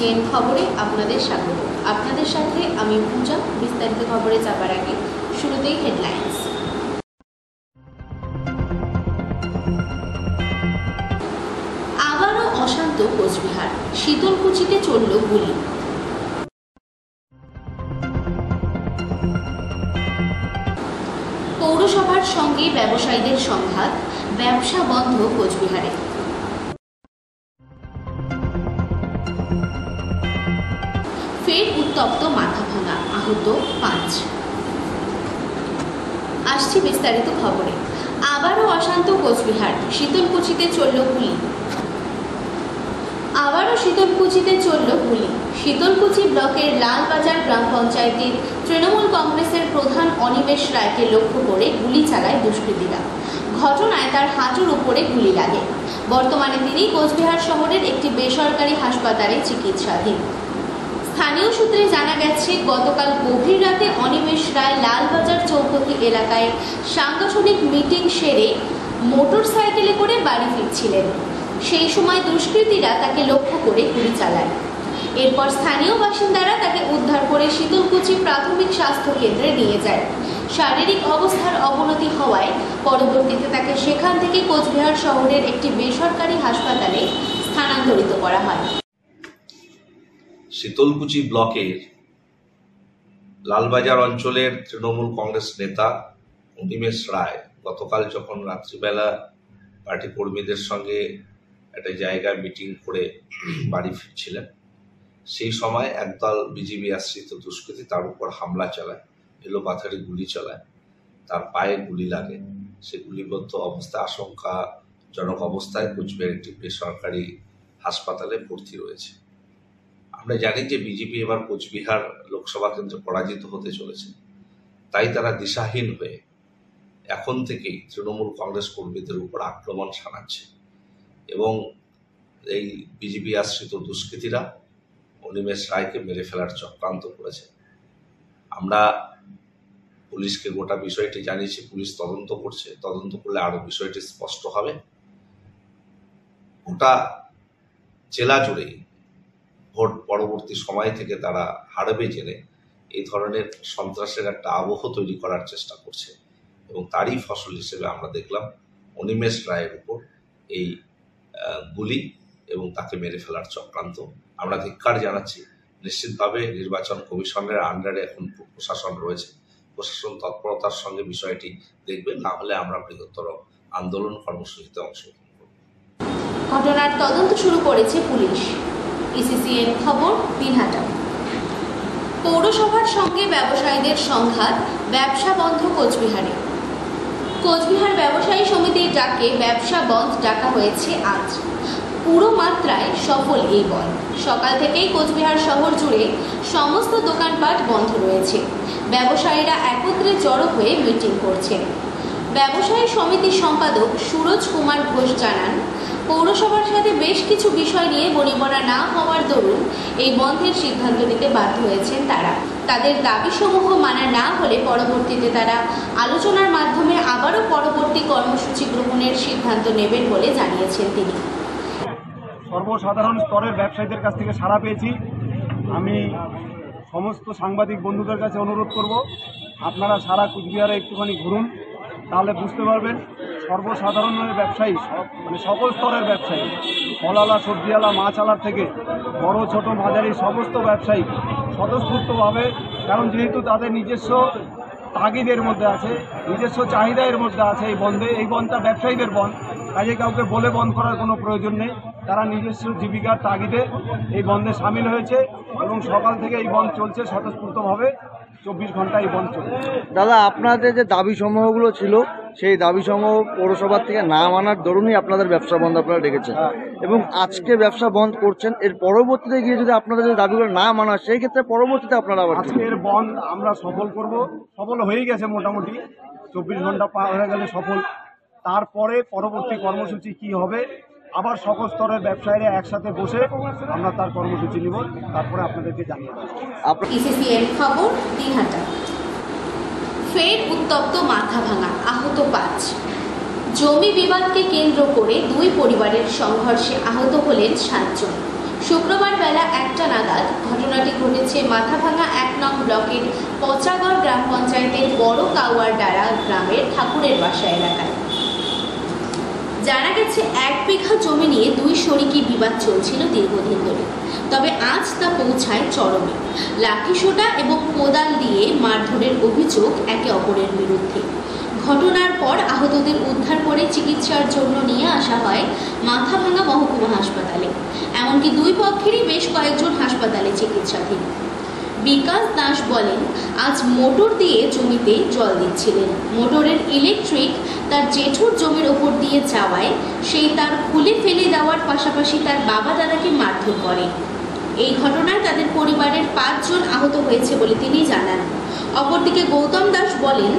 ইসিসিএন খবরে আপনাদের স্বাগত। আপনাদের সাথে আমি পূজা। বিস্তারিত খবরে যাবার আগে শুরুতেই হেডলাইন্স। আবারও অশান্ত কোচবিহার, শীতলকুচিতে চলল গুলি। পৌরসভার সঙ্গে ব্যবসায়ীদের সংঘাত, ব্যবসা বন্ধ কোচবিহারে। ফের উত্তপ্ত মাথাভাঙা, আহত 5। আসছি বিস্তারিত খবরে। আবারও অশান্ত কোচবিহার, শীতলকুচিতে চলল গুলি। শীতলকুচি ব্লকের লালবাজার গ্রাম পঞ্চায়েতের তৃণমূল কংগ্রেসের প্রধান অনিমেষ রায়কে লক্ষ্য করে গুলি চালায় দুষ্কৃতীরা। ঘটনায় তার হাঁটুর উপরে গুলি লাগে। বর্তমানে তিনি কোচবিহার শহরের একটি বেসরকারি হাসপাতালে চিকিৎসাধীন। স্থানীয় সূত্রে জানা গেছে, গতকাল গভীর রাতে অনিমেষ রায় লালবাজার চৌপতি এলাকায় সাংগঠনিক মিটিং সেরে মোটর সাইকেলে করে বাড়ি ফিরছিলেন। সেই সময় দুষ্কৃতীরা তাকে লক্ষ্য করে গুলি চালায়। এরপর স্থানীয় বাসিন্দারা তাকে উদ্ধার করে শীতলকুচি প্রাথমিক স্বাস্থ্য কেন্দ্রে নিয়ে যায়। শারীরিক অবস্থার অবনতি হওয়ায় পরবর্তীতে তাকে সেখান থেকে কোচবিহার শহরের একটি বেসরকারি হাসপাতালে স্থানান্তরিত করা হয়। শীতলকুচি ব্লকের লালবাজার অঞ্চলের তৃণমূল কংগ্রেস নেতা অনিমেষ রায় গতকাল যখন রাত্রিবেলা পার্টি কর্মীদের সঙ্গে একটা জায়গায় মিটিং করে বাড়ি ফিরছিলেন, সেই সময় একদল বিজেপি আশ্রিত দুষ্কৃতী তার উপর হামলা চালায়, এলোপাথারি গুলি চালায়। তার পায়ে গুলি লাগে। সে গুলিবদ্ধ অবস্থায়, আশঙ্কাজনক অবস্থায় কোচবিহার একটি বেসরকারি হাসপাতালে ভর্তি রয়েছে। আমরা জানি যে বিজেপি এবার কোচবিহার লোকসভা কেন্দ্রে পরাজিত হতে চলেছে, তাই তারা দিশাহীন হয়ে এখন থেকেই তৃণমূল কংগ্রেস কর্মীদের উপর আক্রমণ শানাচ্ছে এবং এই বিজেপি আশ্রিত দুষ্কৃতীরা অনিমেষ রায়কে মেরে ফেলার চক্রান্ত করেছে। আমরা পুলিশকে গোটা বিষয়টি জানিয়েছি, পুলিশ তদন্ত করছে। তদন্ত করলে আরো বিষয়টি স্পষ্ট হবে। গোটা জেলা জুড়েই ভোট পরবর্তী সময় থেকে তারা হারবে জেনে এই ধরনের সন্ত্রাসের একটা আবহ তৈরি করার চেষ্টা করছে এবং তারই ফসল হিসেবে আমরা দেখলাম অনিমেষ রায়ের উপর এই গুলি এবং তাকে মেরে ফেলার চক্রান্ত। আমরা ধিক্কার জানাচ্ছি। নিশ্চিতভাবে নির্বাচন কমিশনের আন্ডারে এখন প্রশাসন রয়েছে, প্রশাসন তৎপরতার সঙ্গে বিষয়টি দেখবে, না হলে আমরা বৃহত্তর আন্দোলন কর্মসূচিতে অংশগ্রহণ করব। ঘটনার তদন্ত শুরু করেছে পুলিশ। ইসিসিএন খবর, দিনহাটা। পৌরসভার সঙ্গে ব্যবসায়ীদের সংঘাত, ব্যবসা বন্ধ কোচবিহারে। কোচবিহার ব্যবসায়ী সমিতির ডাকে ব্যবসা বন্ধ ডাকা হয়েছে আজ। পুরো মাত্রায় সফল এই বন্ধ। সকাল থেকেই কোচবিহার শহর জুড়ে সমস্ত দোকানপাট বন্ধ রয়েছে। ব্যবসায়ীরা একত্রে জড়ো হয়ে মিটিং করছেন। ব্যবসায়ী সমিতির সম্পাদক সুরজ কুমার ঘোষ জানান, পৌরসভার সাথে বেশ কিছু বিষয় নিয়ে বনিবনা না হওয়ার দরুন এই বন্ধের সিদ্ধান্ত নিতে বাধ্য হয়েছেন তারা। তাদের দাবিসমূহ মানা না হলে পরবর্তীতে তারা আলোচনার মাধ্যমে আবারও পরবর্তী কর্মসূচি গ্রহণের সিদ্ধান্ত নেবেন বলে জানিয়েছেন তিনি। সর্বসাধারণ স্তরের ব্যবসায়ীদের কাছ থেকে সাড়া পেয়েছি। আমি সমস্ত সাংবাদিক বন্ধুদের কাছে অনুরোধ করব, আপনারা সারা কোচবিহারে একটুখানি ঘুরুন, তাহলে বুঝতে পারবেন সর্বসাধারণের ব্যবসায়ী, সকল স্তরের ব্যবসায়ী, ফলালা, সবজিওয়ালা, মাছওয়ালার থেকে বড় ছোট মাঝারি সমস্ত ব্যবসায়ী স্বতঃস্ফূর্তভাবে, কারণ যেহেতু তাদের নিজস্ব তাগিদের মধ্যে আছে, নিজস্ব চাহিদার মধ্যে আছে এই বন্ধে। এই বন্ধটা ব্যবসায়ীদের বন্ধ, কাজে কাউকে বলে বন্ধ করার কোনো প্রয়োজন নেই। তারা নিজস্ব জীবিকার তাগিদে এই বন্ধে সামিল হয়েছে এবং সকাল থেকে এই বন্ধ চলছে স্বতঃস্ফূর্তভাবে। 24 ঘন্টা এই বন্ধ চলছে। দাদা, আপনাদের যে দাবি সমূহগুলো ছিল, সেই দাবি সমূহ পৌরসভার থেকে না মানার দরুনই আপনাদের ব্যবসা বন্ধ আপনারা ডেকেছেন এবং আজকে ব্যবসা বন্ধ করছেন। এর পরবর্তীতে গিয়ে যদি আপনাদের যে দাবিগুলো না মানা, সেই ক্ষেত্রে পরবর্তীতে আপনারা আবার আজকের বন্ধ আমরা সফল করব। সফল হয়ে গেছে মোটামুটি, 24 ঘন্টা পার হয়ে গেলে সফল। তারপরে পরবর্তী কর্মসূচি কি হবে, আবার সকল স্তরের ব্যবসায়ীরা একসাথে বসে আমরা তার কর্মসূচি নিব, তারপরে আপনাদেরকে জানিয়ে দেব। ইসিসিএন খবর, দিনহাটা। ফের উত্তপ্ত মাথাভাঙা, আহত 5। জমি বিবাদকে কেন্দ্র করে দুই পরিবারের সংঘর্ষে আহত হলেন 7 জন। শুক্রবার বেলা 1টা নাগাদ ঘটনাটি ঘটেছে মাথাভাঙা 1 নং ব্লকের পচাগড় গ্রাম পঞ্চায়েতের বড় কাউয়ারডাড়া গ্রামের ঠাকুরের বাসা এলাকায়। জানা গেছে 1 বিঘা জমি নিয়ে দুই শরিকি বিবাদ চলছিল দীর্ঘদিন ধরে, তবে আজ তা পৌঁছায় চরমে। লাঠিসোঁটা এবং কোদাল দিয়ে মারধরের অভিযোগ একে অপরের বিরুদ্ধে। ঘটনার পর আহতদের উদ্ধার করে চিকিৎসার জন্য নিয়ে আসা হয় মাথাভাঙা মহকুমা হাসপাতালে। এমনকি দুই পক্ষেরই বেশ কয়েকজন হাসপাতালে চিকিৎসাধীন। বিকাশ দাস বলেন, আজ মোটর দিয়ে জমিতে জল দিচ্ছিলেন। মোটরের ইলেকট্রিক তার জেঠুর জমির ওপর দিয়ে যাওয়ায় সেই তার খুলে ফেলে দেওয়ার পাশাপাশি তার বাবা দাদাকে মারধর করে। এই ঘটনায় তাদের পরিবারের 5 জন আহত হয়েছে বলে তিনি জানান। অপরদিকে গৌতম দাস বলেন,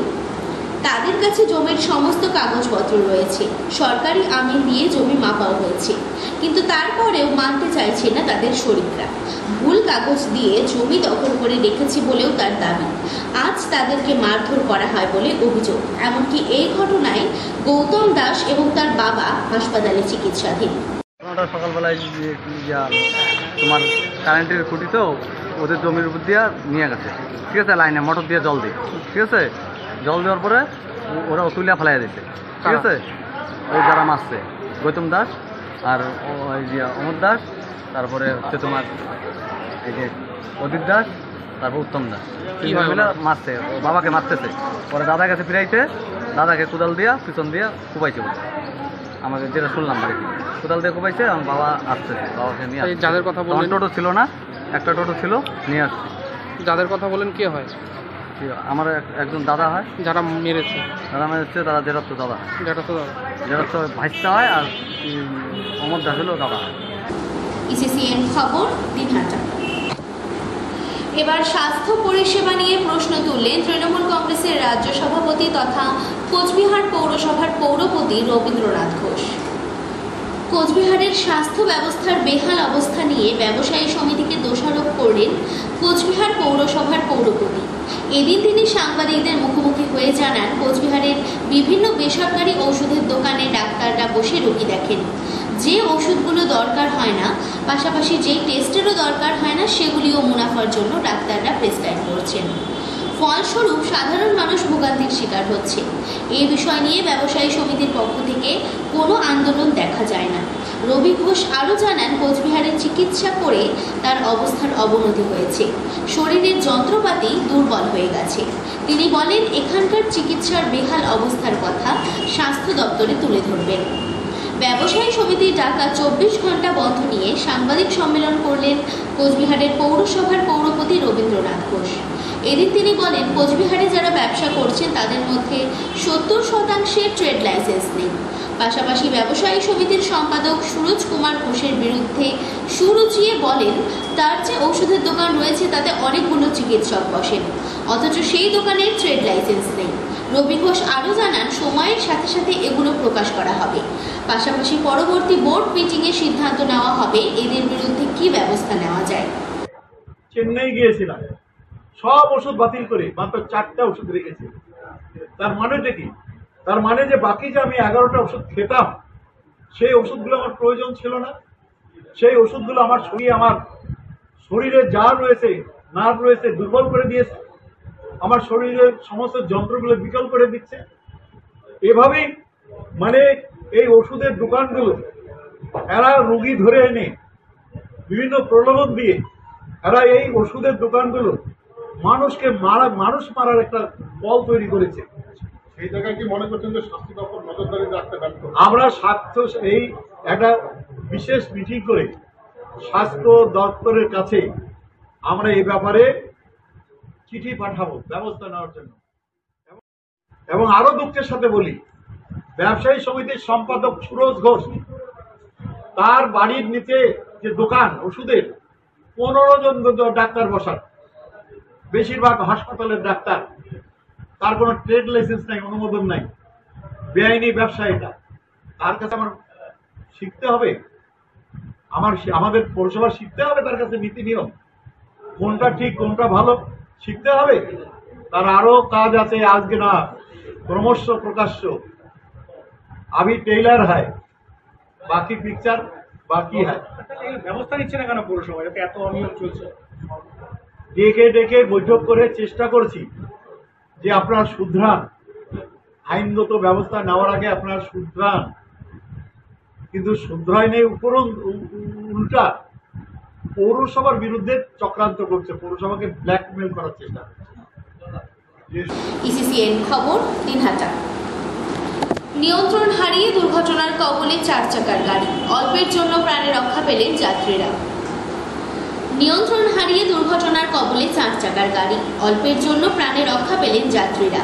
তাদের কাছে জমির সমস্ত কাগজপত্র রয়েছে, সরকারি আমিন দিয়ে জমি মাপাও হয়েছে, কিন্তু তারপরেও মানতে চাইছে না তাদের শরিকরা। ভুল কাগজ দিয়ে জমি দখল করে রেখেছে বলেও তার দাবি। আজ তাদেরকে মারধর করা হয় বলে অভিযোগ। এমনকি এই ঘটনায় গৌতম দাস এবং তার বাবা হাসপাতালে চিকিৎসাধীন। সকালবেলায় তোমার কারেন্টের খুঁটি তো ওদের জমির উপর দিয়ে নিয়ে গেছে, ঠিক আছে, লাইনে মোটর দিয়ে জল দিই, ঠিক আছে, জল দেওয়ার পরে ওরা তুলিয়া ফেলাই দিচ্ছে, ঠিক আছে। ওই যারা মারছে গৌতম দাস আর ওই যে অমর দাস, তারপরে হচ্ছে তোমার এই যে অদিত দাস, তারপর উত্তম দাস, মিলে মারছে, বাবাকে মারতেছে। পরে দাদার কাছে ফিরাইতে দাদাকে কোদাল দিয়া পিছন দিয়া কুবাইছে বলে আমাকে যেটা শুনলাম আর কি। কোদাল দিয়ে কুবাইছে, আমার বাবা আসতেছে, বাবাকে নিয়ে যাদের কথা বললেন টোটো ছিল না, একটা টোটো ছিল, নিয়ে আসছে। যাদের কথা বলেন কে হয়? আমার একজন দাদা হয়, যারা মেরেছে। দাদা মেরেছে, তারা জেরাত্ত দাদা হয়, জেরাত্ত ভাইস্তা হয়, আর অমর দাস হলো দাদা হয়। ইসিসিএন খবর, দিনহাটা। এবার স্বাস্থ্য পরিষেবা নিয়ে প্রশ্ন তুললেন তৃণমূল কংগ্রেসের রাজ্য সভাপতি তথা কোচবিহার পৌরসভার পৌরপতি রবীন্দ্রনাথ ঘোষ। কোচবিহারের স্বাস্থ্য ব্যবস্থার বেহাল অবস্থা নিয়ে ব্যবসায়ী সমিতিকে দোষারোপ করলেন কোচবিহার পৌরসভার পৌরপতি। এদিন তিনি সাংবাদিকদের মুখোমুখি হয়ে জানান, কোচবিহারের বিভিন্ন বেসরকারি ওষুধের দোকানে ডাক্তাররা বসে রোগী দেখেন। যে ওষুধগুলো দরকার হয় না, পাশাপাশি যেই টেস্টেরও দরকার হয় না, সেগুলিও মুনাফার জন্য ডাক্তাররা প্রেসক্রাইব করছেন। ফলস্বরূপ সাধারণ মানুষ ভোগান্তির শিকার হচ্ছে। এই বিষয় নিয়ে ব্যবসায়ী সমিতির পক্ষ থেকে কোনো আন্দোলন দেখা যায় না। রবি ঘোষ আরও জানান, কোচবিহারে চিকিৎসা করে তার অবস্থার অবনতি হয়েছে, শরীরের যন্ত্রপাতি দুর্বল হয়ে গেছে। তিনি বলেন, এখানকার চিকিৎসার বেহাল অবস্থার কথা স্বাস্থ্য দপ্তরে তুলে ধরবেন। ব্যবসায়ী সমিতির ডাকা 24 ঘন্টা বন্ধ নিয়ে সাংবাদিক সম্মেলন করলেন কোচবিহারের পৌরসভার পৌরপতি রবীন্দ্রনাথ ঘোষ। এদিন তিনি বলেন, কোচবিহারে যারা ব্যবসা করছেন তাদের মধ্যে 70% ট্রেড লাইসেন্স নেই। পাশাপাশি ব্যবসায়ী সমিতির সম্পাদক সুরজ কুমার ঘোষের বিরুদ্ধে সুরুচিয়ে বলেন, তার যে ওষুধের দোকান রয়েছে তাতে অনেকগুলো চিকিৎসক বসেন, অথচ সেই দোকানের ট্রেড লাইসেন্স নেই। রবি ঘোষ আরও জানান, সময়ের সাথে সাথে এগুলো প্রকাশ করা হবে। পাশাপাশি পরবর্তী বোর্ড মিটিংয়ে সিদ্ধান্ত নেওয়া হবে এদের বিরুদ্ধে কি ব্যবস্থা নেওয়া যায়। চেন্নাই গিয়েছিলাম, সব ওষুধ বাতিল করে মাত্র 4টা ওষুধ রেখেছি। তার মানেটা কি? তার মানে যে বাকি যে আমি 11টা ওষুধ খেতাম, সেই ওষুধগুলো আমার প্রয়োজন ছিল না। সেই ওষুধগুলো আমার শরীরে যা রয়েছে, নার্ভ রয়েছে, দুর্বল করে দিয়েছে। আমার শরীরের সমস্ত যন্ত্রগুলো বিকল করে দিচ্ছে। এভাবেই মানে এই ওষুধের দোকানগুলো এরা রোগী ধরে এনে বিভিন্ন প্রলোভন দিয়ে এরা এই ওষুধের দোকানগুলো মানুষ মারার একটা বল তৈরি করেছে। সেই জায়গায় কি মনে করছেন যে স্বাস্থ্য দপ্তর নজরদারি রাখতে ব্যর্থ? আমরা এই একটা বিশেষ মিটিং করে স্বাস্থ্য দপ্তরের কাছে আমরা এই ব্যাপারে চিঠি পাঠাবো ব্যবস্থা নেওয়ার জন্য। এবং আরো দুঃখের সাথে বলি, ব্যবসায়ী সমিতির সম্পাদক সুরজ ঘোষ, তার বাড়ির নিচে যে দোকান ওষুধের, 15 জন ডাক্তার বসান, বেশিরভাগ হাসপাতালের ডাক্তার। তার কোনো ট্রেড লাইসেন্স নাই, অনুমোদন নাই, বেআইনি ব্যবসা এটা। তার কাছে আমার শিখতে হবে, আমাদের পৌরসভা শিখতে হবে তার কাছে নীতি নিয়ম, কোনটা ঠিক কোনটা ভালো শিখতে হবে। তার আরো কাজ আছে, আজকে না ক্রমশ প্রকাশ্য। अभी टेलर है, बाकी पिक्चर বা কি হয়? ব্যবস্থা নিচ্ছে না কেন পৌরসভা, যাতে এত অনিয়ম চলছে? ডেকে ডেকে বৈঠক করে চেষ্টা করছি যে আপনারা শুধরান, আইনগত ব্যবস্থা নেওয়ার আগে আপনারা শুধরান, কিন্তু শুধরায় নেই, উল্টা পৌরসভার বিরুদ্ধে চক্রান্ত করছে, পৌরসভাকে ব্ল্যাকমেল করার চেষ্টা করছে। ইসিসিএন খবর দিনহাটা। নিয়ন্ত্রণ হারিয়ে দুর্ঘটনার কবলে 4 চাকার গাড়ি, অল্পের জন্য প্রাণে রক্ষা পেলেন যাত্রীরা। নিয়ন্ত্রণ হারিয়ে দুর্ঘটনার কবলে 4 চাকার গাড়ি, অল্পের জন্য প্রাণে রক্ষা পেলেন যাত্রীরা।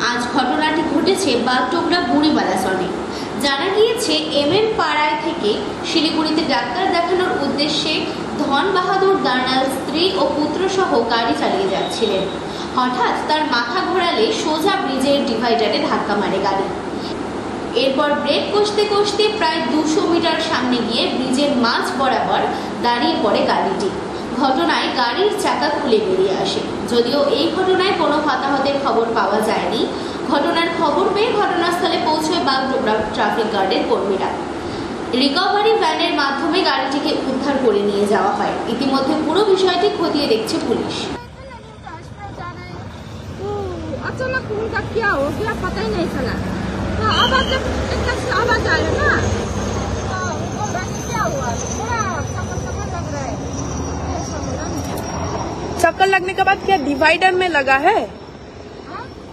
আজ ঘটনাটি ঘটেছে বাগডোগরা বুড়িবালাসনে। জানা গিয়েছে MM পাড়ায় থেকে শিলিগুড়িতে ডাক্তার দেখানোর উদ্দেশ্যে ধন বাহাদুর দার্নাল স্ত্রী ও পুত্র সহ গাড়ি চালিয়ে যাচ্ছিলেন। হঠাৎ তার মাথা ঘোরালে সোজা ব্রিজের ডিভাইডারে ধাক্কা মারে গাড়ি। এরপর ব্রেক কষতে কষতে প্রায় 200 মিটার সামনে গিয়ে ব্রিজের মাঝ বরাবর দাঁড়িয়ে পড়ে গাড়িটি। ঘটনায় গাড়ির চাকা খুলে বেরিয়ে আসে। যদিও এই ঘটনায় কোনো হতাহতের খবর পাওয়া যায়নি। ঘটনার খবর পেয়ে ঘটনাস্থলে পৌঁছয় বাগডোগরা ট্রাফিক গার্ডের কর্মীরা। রিকভারি ভ্যানের মাধ্যমে গাড়িটিকে উদ্ধার করে নিয়ে যাওয়া হয়। ইতিমধ্যে পুরো বিষয়টি খতিয়ে দেখছে পুলিশ। अचानक उनका क्या हो गया पता ही नहीं चला। तो आवाज जब एकदम से आवाज आया ना, तो उनको लगा क्या हुआ, थोड़ा चक्कर लग रहा है, ऐसा बोला। चक्कर लगने के बाद क्या डिवाइडर में लगा है?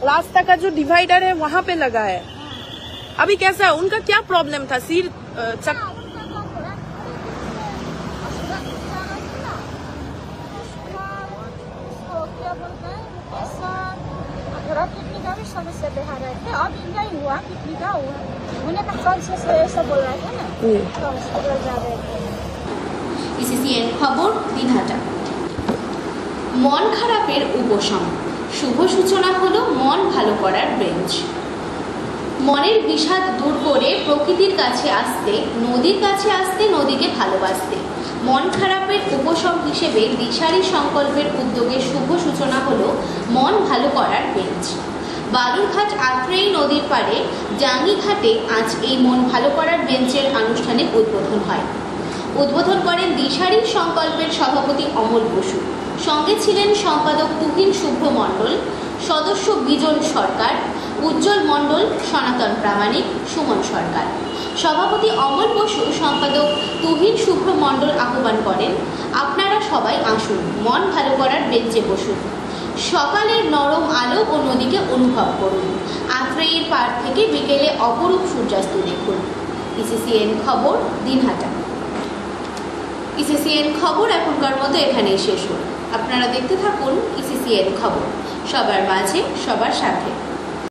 रास्ता का जो डिवाइडर है वहाँ पे लगा है। अभी कैसा है, उनका क्या प्रॉब्लम था? सिर किडनी का भी समस्या दिखा रहे थे। अब इनका ही हुआ, किडनी का हुआ होने का चांस से ऐसा बोल रहे थे ना, तो हॉस्पिटल जा रहे थे। ইসিসিএন খবর দিনহাটা। মন খারাপের উপশম, শুভ সূচনা হলো মন ভালো করার বেঞ্চ। মনের বিষাদ দূর করে প্রকৃতির কাছে আসতে, নদীর কাছে আসতে, নদীকে ভালোবাসতে মন খারাপের উপশম হিসেবে দিশারি সংকল্পের উদ্যোগে শুভ সূচনা হলো মন ভালো করার বেঞ্চ। বালুরঘাট আত্রেয়ী নদীর পাড়ে জাঙ্গিঘাটে আজ এই মন ভালো করার বেঞ্চের আনুষ্ঠানিক উদ্বোধন হয়। উদ্বোধন করেন দিশারি সংকল্পের সভাপতি অমল বসু। সঙ্গে ছিলেন সম্পাদক তুহিন শুভ্র মণ্ডল, সদস্য বিজন সরকার, উজ্জ্বল মণ্ডল, সনাতন প্রামাণিক, সুমন সরকার। সভাপতি অমল বসু, সম্পাদক তুহিন শুভ্র মণ্ডল আহ্বান করেন, আপনারা সবাই আসুন, মন ভালো করার বেঞ্চে বসুন, সকালের নরম আলো ও নদীকে অনুভব করুন, আত্রেয়ীর পাড় থেকে বিকেলে অপরূপ সূর্যাস্ত দেখুন। ইসিসিএন খবর দিনহাটা। ইসিসিএন খবর এখনকার মতো এখানেই শেষ হল। আপনারা দেখতে থাকুন ইসিসিএন খবর, সবার মাঝে সবার সাথে।